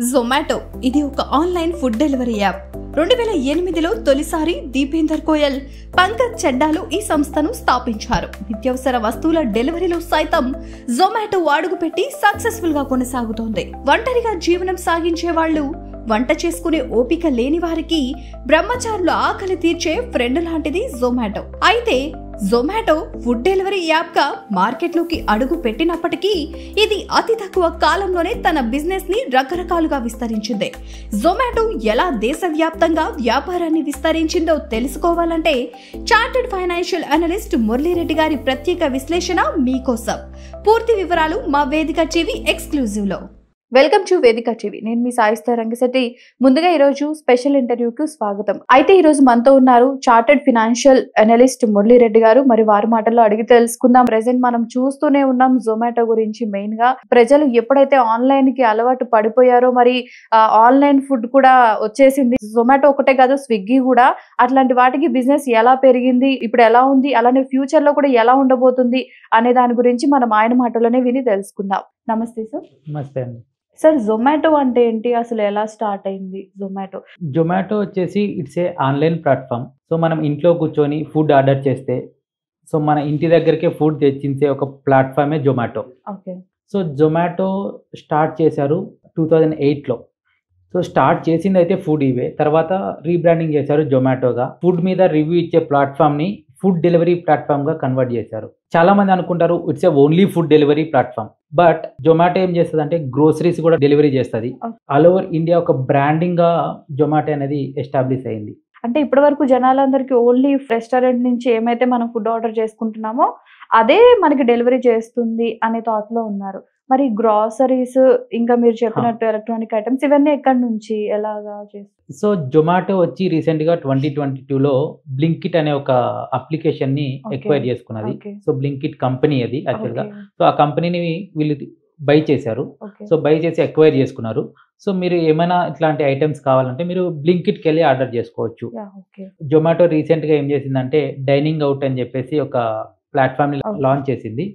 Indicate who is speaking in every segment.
Speaker 1: జొమాటో ఇది ఒక online food delivery app. 2008లో తొలిసారి దీపేందర్ గోయల్, పంకజ్ చెడ్డాలు ఈ సంస్థను స్థాపించారు. నిత్యావసర వస్తువుల డెలివరీలో సైతం జొమాటో అడుగుపెట్టి సక్సెస్ఫుల్ గా కొనసాగుతోంది. ఒంటరిగా జీవనం సాగించే వాళ్ళు, వంట చేసుకునే ఓపిక లేని వారికి బ్రహ్మచారుల ఆకలి తీర్చే ఫ్రెండ్ లాంటిది జొమాటో. అయితే జొమాటో ఫుడ్ డెలివరీ యాప్ గా మార్కెట్లోకి అడుగు పెట్టినప్పటికీ ఇది అతి తక్కువ కాలంలోనే తన బిజినెస్ ని రకరకాలుగా విస్తరించింది. జొమాటో ఎలా దేశవ్యాప్తంగా వ్యాపారాన్ని విస్తరించిందో తెలుసుకోవాలంటే చార్టెడ్ ఫైనాన్షియల్ అనలిస్ట్ మురళీరెడ్డి గారి ప్రత్యేక విశ్లేషణ మీకోసం. పూర్తి వివరాలు మా వేదిక టీవీ ఎక్స్క్లూజివ్ లో. వెల్కమ్ టు వేదిక టీవీ. నేను మీ సాయిస్తా రంగశెట్టి. ముందుగా ఈరోజు స్పెషల్ ఇంటర్వ్యూకి స్వాగతం. అయితే ఈరోజు మనతో ఉన్నారు చార్టెడ్ ఫైనాన్షియల్ అనలిస్ట్ మురళీరెడ్డి గారు. మరి వారి మాటల్లో అడిగి తెలుసుకుందాం. ప్రెసెంట్ మనం చూస్తూనే ఉన్నాం జొమాటో గురించి. మెయిన్ గా ప్రజలు ఎప్పుడైతే ఆన్లైన్ కి అలవాటు పడిపోయారో, మరి ఆన్లైన్ ఫుడ్ కూడా వచ్చేసింది. జొమాటో ఒకటే కాదు, స్విగ్గీ కూడా. అట్లాంటి వాటికి బిజినెస్ ఎలా పెరిగింది, ఇప్పుడు ఎలా ఉంది, అలానే ఫ్యూచర్ లో కూడా ఎలా ఉండబోతుంది అనే దాని గురించి మనం ఆయన మాటలోనే విని తెలుసుకుందాం. నమస్తే సార్.
Speaker 2: నమస్తే అండి.
Speaker 1: సార్, జొమాటో అంటే ఏంటి, అసలు ఎలా స్టార్ట్ అయింది
Speaker 2: జొమాటో వచ్చేసి it's a online platform. So మనం ఇంట్లో కూర్చొని ఫుడ్ ఆర్డర్ చేస్తే సో మన ఇంటి దగ్గరికే ఫుడ్ తెచ్చించే ఒక ప్లాట్ఫామే Zomato.
Speaker 1: Okay.
Speaker 2: So Zomato start చేశారు 2008లో. సో స్టార్ట్ చేసింది అయితే ఫుడ్ ఇవే, తర్వాత రీబ్రాండింగ్ చేశారు జొమాటోగా. ఫుడ్ మీద రివ్యూ ఇచ్చే ప్లాట్ఫామ్ని ఫుడ్ డెలివరీ ప్లాట్ఫామ్గా కన్వర్ట్ చేశారు. చాలా మంది అనుకుంటారు it's a only food delivery platform, but Zomato ఏం చేస్తుంది అంటే గ్రోసరీస్ కూడా డెలివరీ చేస్తుంది. ఆల్ ఓవర్ ఇండియా ఒక బ్రాండింగ్గా జొమాటో అనేది ఎస్టాబ్లిష్ అయింది.
Speaker 1: అంటే ఇప్పటి వరకు జనాలందరికీ ఓన్లీ రెస్టారెంట్ నుంచి ఏమైతే మనం ఫుడ్ ఆర్డర్ చేసుకుంటున్నామో అదే మనకి డెలివరీ చేస్తుంది అనే థాట్ లో ఉన్నారు. మరి గ్రాసరీస్, ఇంకా మీరు చెప్పినట్టు ఎలక్ట్రానిక్ ఐటమ్స్, ఇవన్నీ ఎక్కడి నుంచి ఎలాగా చేస్తారు?
Speaker 2: సో జొమాటో వచ్చి రీసెంట్గా 2022లో బ్లింకిట్ అనే ఒక అప్లికేషన్ని ఎక్వైర్ చేసుకున్నది. సో బ్లింకిట్ కంపెనీ అది యాక్చువల్గా. సో ఆ కంపెనీని వీళ్ళు బై చేశారు. సో బై చేసి ఎక్వైర్ చేసుకున్నారు. సో మీరు ఏమైనా ఇట్లాంటి ఐటమ్స్ కావాలంటే మీరు బ్లింకిట్కి వెళ్ళి ఆర్డర్ చేసుకోవచ్చు. జొమాటో రీసెంట్గా ఏం చేసిందంటే డైనింగ్ అవుట్ అని చెప్పేసి ఒక ప్లాట్ఫామ్ని లాంచ్ చేసింది.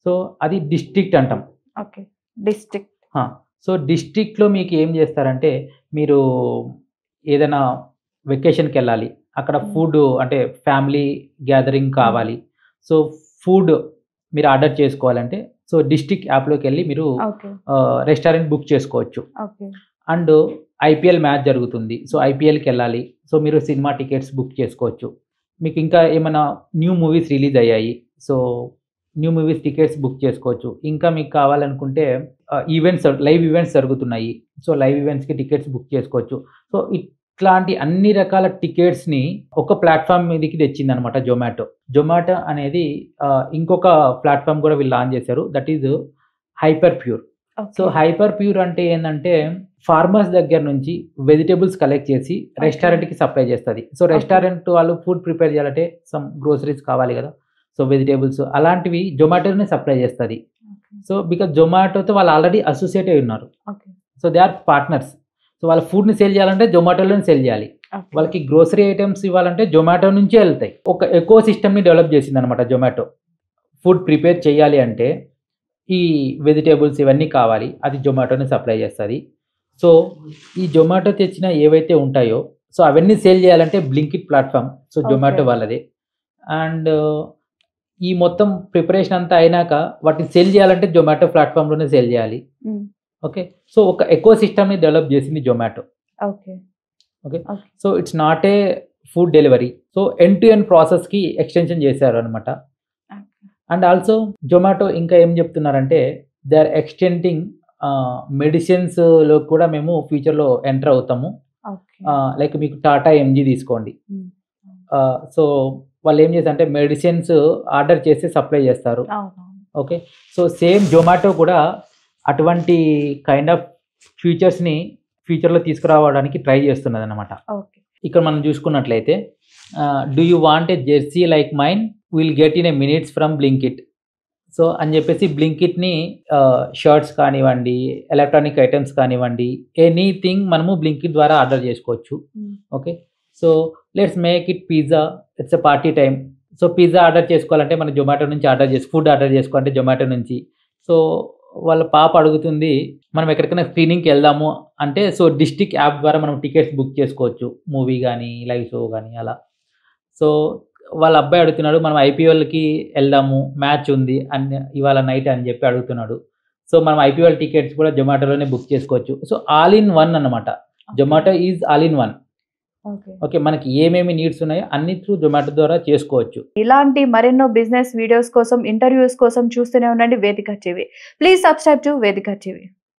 Speaker 2: సో అది డిస్ట్రిక్ట్ అంటాం. సో డిస్ట్రిక్ట్లో మీకు ఏం చేస్తారంటే, మీరు ఏదైనా వెకేషన్కి వెళ్ళాలి, అక్కడ ఫుడ్ అంటే ఫ్యామిలీ గ్యాదరింగ్ కావాలి, సో ఫుడ్ మీరు ఆర్డర్ చేసుకోవాలంటే సో డిస్ట్రిక్ట్ యాప్లోకి వెళ్ళి మీరు రెస్టారెంట్ బుక్ చేసుకోవచ్చు. అండ్ ఐపీఎల్ మ్యాచ్ జరుగుతుంది, సో ఐపీఎల్కి వెళ్ళాలి, సో మీరు సినిమా టికెట్స్ బుక్ చేసుకోవచ్చు. మీకు ఇంకా ఏమైనా న్యూ మూవీస్ రిలీజ్ అయ్యాయి, so new movies tickets book చేసుకోవచ్చు. ఇంకా మీకు కావాలనుకుంటే లైవ్ ఈవెంట్స్ జరుగుతున్నాయి, సో లైవ్ ఈవెంట్స్కి టికెట్స్ బుక్ చేసుకోవచ్చు. సో ఇట్లాంటి అన్ని రకాల టికెట్స్ని ఒక ప్లాట్ఫామ్ మీదకి తెచ్చింది అనమాట జొమాటో. జొమాటో అనేది ఇంకొక ప్లాట్ఫామ్ కూడా వీళ్ళు లాంచ్ చేశారు, that is hyper pure. So hyper pure అంటే ఏంటంటే ఫార్మర్స్ దగ్గర నుంచి వెజిటేబుల్స్ కలెక్ట్ చేసి రెస్టారెంట్కి సప్లై చేస్తుంది. సో రెస్టారెంట్ వాళ్ళు ఫుడ్ ప్రిపేర్ చేయాలంటే సమ్ గ్రోసరీస్ కావాలి కదా, సో వెజిటేబుల్స్ అలాంటివి జొమాటోనే సప్లై చేస్తుంది. సో బికాజ్ జొమాటోతో వాళ్ళు ఆల్రెడీ అసోసియేట్ అయి ఉన్నారు. So they are partners. So వాళ్ళ ఫుడ్ని సేల్ చేయాలంటే జొమాటోలోనే సేల్ చేయాలి. వాళ్ళకి గ్రోసరీ ఐటమ్స్ ఇవ్వాలంటే జొమాటో నుంచే వెళ్తాయి. ఒక ఎకో సిస్టమ్ని డెవలప్ చేసింది అనమాట జొమాటో. ఫుడ్ ప్రిపేర్ చేయాలి అంటే ఈ వెజిటేబుల్స్ ఇవన్నీ కావాలి, అది జొమాటోని సప్లై చేస్తుంది. సో ఈ జొమాటో తెచ్చిన ఏవైతే ఉంటాయో సో అవన్నీ సేల్ చేయాలంటే బ్లింకిట్ ప్లాట్ఫామ్, సో జొమాటో వాళ్ళదే. అండ్ ఈ మొత్తం ప్రిపరేషన్ అంతా అయినాక వాటిని సేల్ చేయాలంటే జొమాటో ప్లాట్ఫామ్లోనే సేల్ చేయాలి. ఓకే. సో ఒక ఎకో సిస్టమ్ని డెవలప్ చేసింది Zomato. Okay. So it's not a food delivery, so end to end ప్రాసెస్కి ఎక్స్టెన్షన్ చేశారు అనమాట. అండ్ ఆల్సో జొమాటో ఇంకా ఏం చెప్తున్నారంటే దే ఆర్ ఎక్స్టెండింగ్ మెడిసిన్స్లో కూడా మేము ఫ్యూచర్లో ఎంటర్ అవుతాము. లైక్ మీకు టాటా ఎంజీ తీసుకోండి, సో వాళ్ళు ఏం చేస్తారంటే మెడిసిన్స్ ఆర్డర్ చేసి సప్లై చేస్తారు. ఓకే. సో సేమ్ జొమాటో కూడా అటువంటి కైండ్ ఆఫ్ ఫీచర్స్ని ఫ్యూచర్లో తీసుకురావడానికి ట్రై చేస్తున్నది అనమాట. ఇక్కడ మనం చూసుకున్నట్లయితే do you want a jersey like mine, will get in a minutes from Blinkit. So అని చెప్పేసి బ్లింకిట్ని షర్ట్స్ కానివ్వండి, ఎలక్ట్రానిక్ ఐటమ్స్ కానివ్వండి, ఎనీథింగ్ మనము బ్లింకిట్ ద్వారా ఆర్డర్ చేసుకోవచ్చు. Okay. So let's make it pizza, it's a party time. So pizza order చేసుకోవాలంటే మనం జొమాటో నుంచి ఫుడ్ ఆర్డర్ చేసుకోవాలంటే జొమాటో నుంచి. సో వాళ్ళ పాప అడుగుతుంది, మనం ఎక్కడికైనా స్క్రీనింగ్‌కి వెళ్దాము అంటే, సో డిస్ట్రిక్ట్ యాప్ ద్వారా మనం టికెట్స్ బుక్ చేసుకోవచ్చు. మూవీ గానీ, లైవ్ షో గానీ అలా. సో వాళ్ళ అబ్బాయి అడుగుతున్నాడు, మనం ఐపీఎల్‌కి వెళ్దాము, మ్యాచ్ ఉంది ఇవాళ నైట్ అని చెప్పి అడుగుతున్నాడు. సో మనం ఐపీఎల్ టికెట్స్ కూడా జొమాటోలోనే బుక్ చేసుకోవచ్చు. సో ఆల్ ఇన్ వన్ అన్నమాట. Zomato is all in one.
Speaker 1: Okay.
Speaker 2: Okay. మనకి ఏమేమి నీడ్స్ ఉన్నాయో అన్ని త్రూ జొమాటో ద్వారా చేసుకోవచ్చు.
Speaker 1: ఇలాంటి మరెన్నో బిజినెస్ వీడియోస్ కోసం, ఇంటర్వ్యూస్ కోసం చూస్తూనే ఉండండి వేదిక టీవీ. ప్లీజ్ సబ్స్క్రైబ్ టు వేదిక టీవీ.